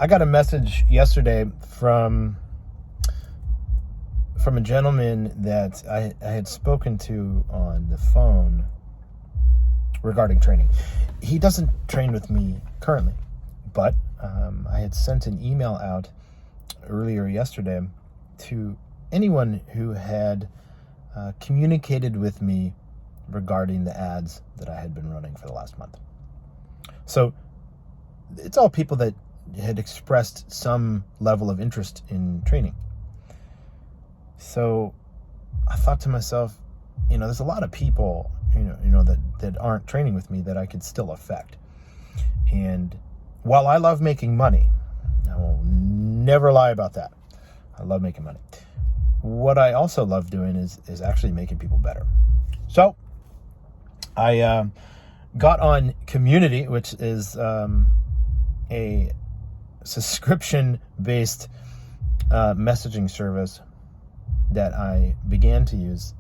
I got a message yesterday from a gentleman that I had spoken to on the phone regarding training. He doesn't train with me currently, but I had sent an email out earlier yesterday to anyone who had communicated with me regarding the ads that I had been running for the last month. So it's all people that had expressed some level of interest in training. So I thought to myself, there's a lot of people, that aren't training with me that I could still affect. And while I love making money, I will never lie about that. I love making money. What I also love doing is actually making people better. So I got on Community, which is a subscription-based messaging service that I began to use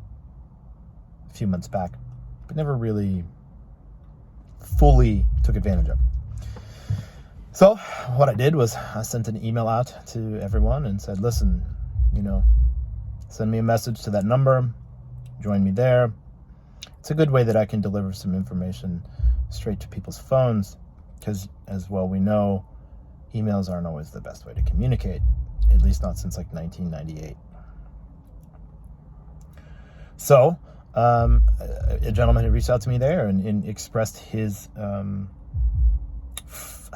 a few months back, but never really fully took advantage of. So what I did was I sent an email out to everyone and said, listen, send me a message to that number, join me there. It's a good way that I can deliver some information straight to people's phones, because as well we know, emails aren't always the best way to communicate, at least not since like 1998. So a gentleman had reached out to me there and expressed his, I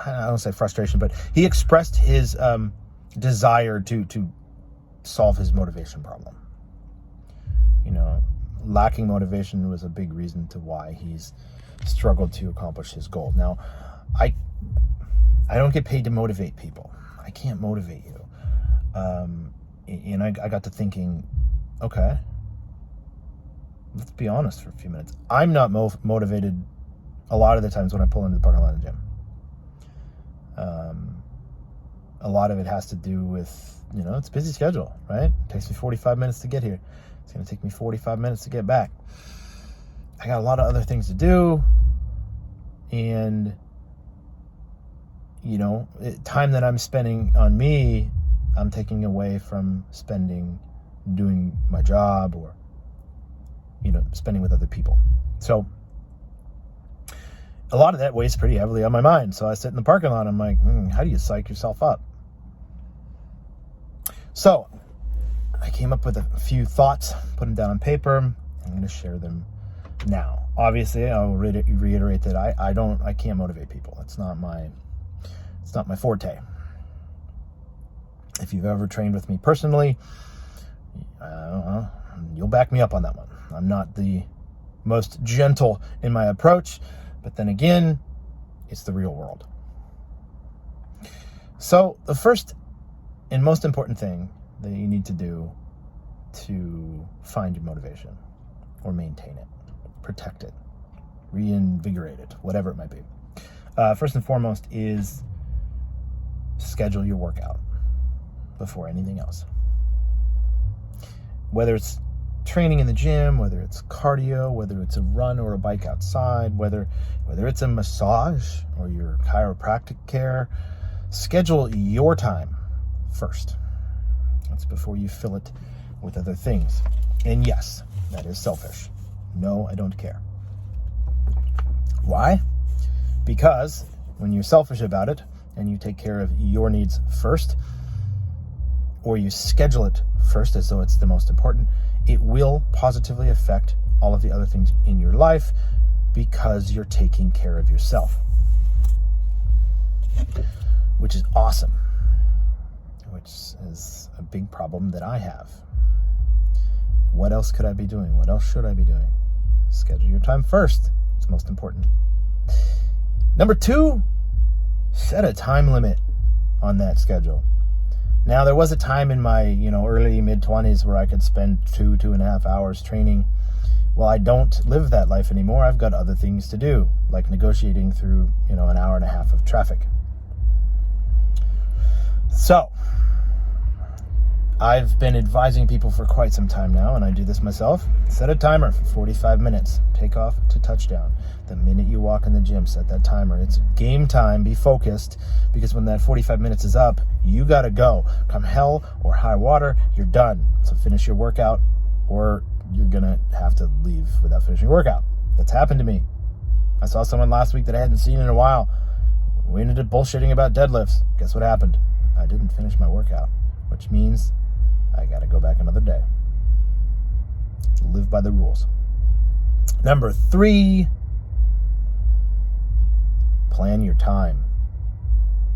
don't say frustration, but he expressed his desire to solve his motivation problem. Lacking motivation was a big reason to why he's struggled to accomplish his goal. Now, I don't get paid to motivate people. I can't motivate you. And I got to thinking, okay, let's be honest for a few minutes. I'm not motivated a lot of the times when I pull into the parking lot of the gym. A lot of it has to do with, it's a busy schedule, right? It takes me 45 minutes to get here. It's going to take me 45 minutes to get back. I got a lot of other things to do. And, time that I'm spending on me, I'm taking away from spending doing my job or, spending with other people. So a lot of that weighs pretty heavily on my mind. So I sit in the parking lot and I'm like, how do you psych yourself up? So I came up with a few thoughts, put them down on paper. I'm going to share them now. Obviously, I'll reiterate that I can't motivate people. It's not my forte. If you've ever trained with me personally, you'll back me up on that one. I'm not the most gentle in my approach, but then again, it's the real world. So the first and most important thing that you need to do to find your motivation or maintain it, protect it, reinvigorate it, whatever it might be. First and foremost is schedule your workout before anything else. Whether it's training in the gym, whether it's cardio, whether it's a run or a bike outside, whether it's a massage or your chiropractic care, schedule your time first. That's before you fill it with other things. And yes, that is selfish. No, I don't care. Why? Because when you're selfish about it and you take care of your needs first, or you schedule it first as though it's the most important, it will positively affect all of the other things in your life because you're taking care of yourself, which is awesome, which is a big problem that I have. What else could I be doing? What else should I be doing? Schedule your time first. It's most important. Number 2, set a time limit on that schedule. Now, there was a time in my, early mid-20s where I could spend 2.5 hours training. Well, I don't live that life anymore. I've got other things to do, like negotiating through, an hour and a half of traffic. So, I've been advising people for quite some time now, and I do this myself. Set a timer for 45 minutes. Take off to touchdown. The minute you walk in the gym, set that timer. It's game time. Be focused, because when that 45 minutes is up, you got to go. Come hell or high water, you're done. So finish your workout, or you're going to have to leave without finishing your workout. That's happened to me. I saw someone last week that I hadn't seen in a while. We ended up bullshitting about deadlifts. Guess what happened? I didn't finish my workout, which means I got to go back another day. Live by the rules. Number 3, plan your time.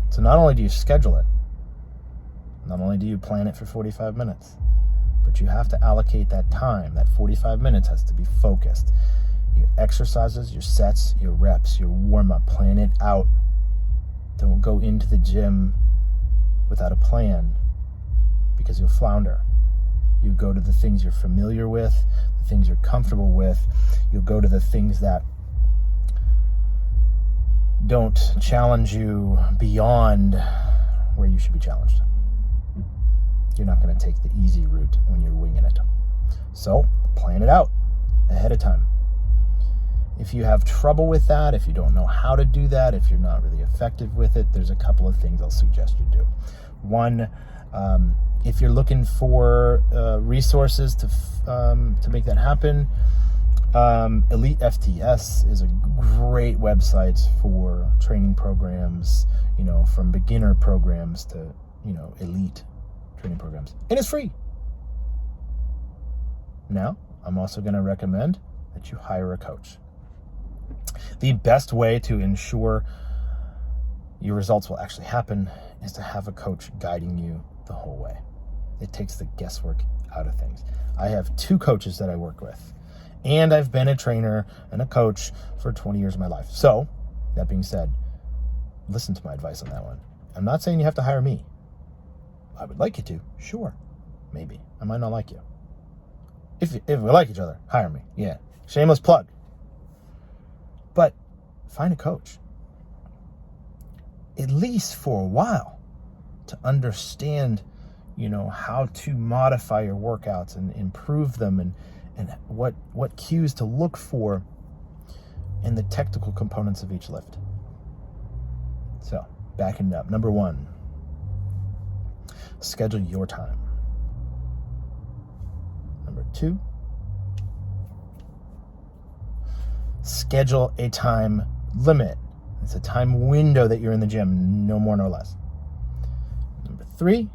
So not only do you schedule it, not only do you plan it for 45 minutes, but you have to allocate that time. That 45 minutes has to be focused. Your exercises, your sets, your reps, your warm-up, plan it out. Don't go into the gym without a plan, because you'll flounder. You go to the things you're familiar with, the things you're comfortable with. You'll go to the things that don't challenge you beyond where you should be challenged. You're not going to take the easy route when you're winging it. So plan it out ahead of time. If you have trouble with that, if you don't know how to do that, if you're not really effective with it, there's a couple of things I'll suggest you do. One, if you're looking for resources to make that happen, Elite FTS is a great website for training programs, from beginner programs to, elite training programs. And it's free. Now, I'm also going to recommend that you hire a coach. The best way to ensure your results will actually happen is to have a coach guiding you the whole way. It takes the guesswork out of things. I have 2 coaches that I work with, and I've been a trainer and a coach for 20 years of my life. So, that being said, listen to my advice on that one. I'm not saying you have to hire me. I would like you to, sure, maybe. I might not like you. If we like each other, hire me. Yeah, shameless plug. But find a coach, at least for a while, to understand, how to modify your workouts and improve them, and what cues to look for in the technical components of each lift. So, backing it up. Number 1, schedule your time. Number 2, schedule a time limit. It's a time window that you're in the gym, no more, no less. Number 3,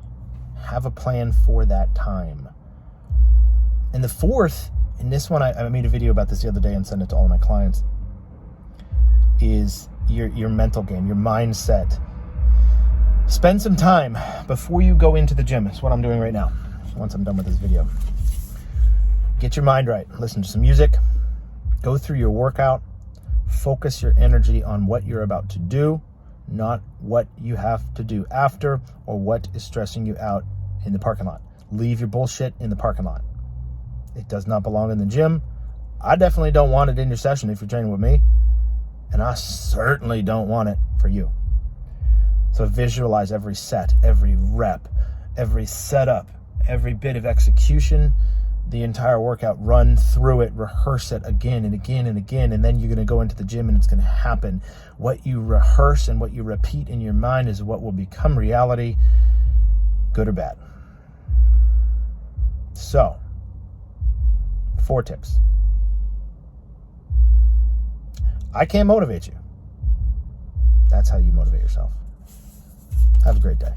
have a plan for that time. And the 4th, and this one, I made a video about this the other day and sent it to all of my clients, is your mental game, your mindset. Spend some time before you go into the gym. That's what I'm doing right now, once I'm done with this video. Get your mind right. Listen to some music. Go through your workout. Focus your energy on what you're about to do, not what you have to do after or what is stressing you out in the parking lot. Leave your bullshit in the parking lot. It does not belong in the gym. I definitely don't want it in your session if you're training with me, and I certainly don't want it for you. So visualize every set, every rep, every setup, every bit of execution, the entire workout. Run through it, rehearse it again and again and again, and then you're going to go into the gym and it's going to happen. What you rehearse and what you repeat in your mind is what will become reality, good or bad. So, 4 tips. I can't motivate you. That's how you motivate yourself. Have a great day.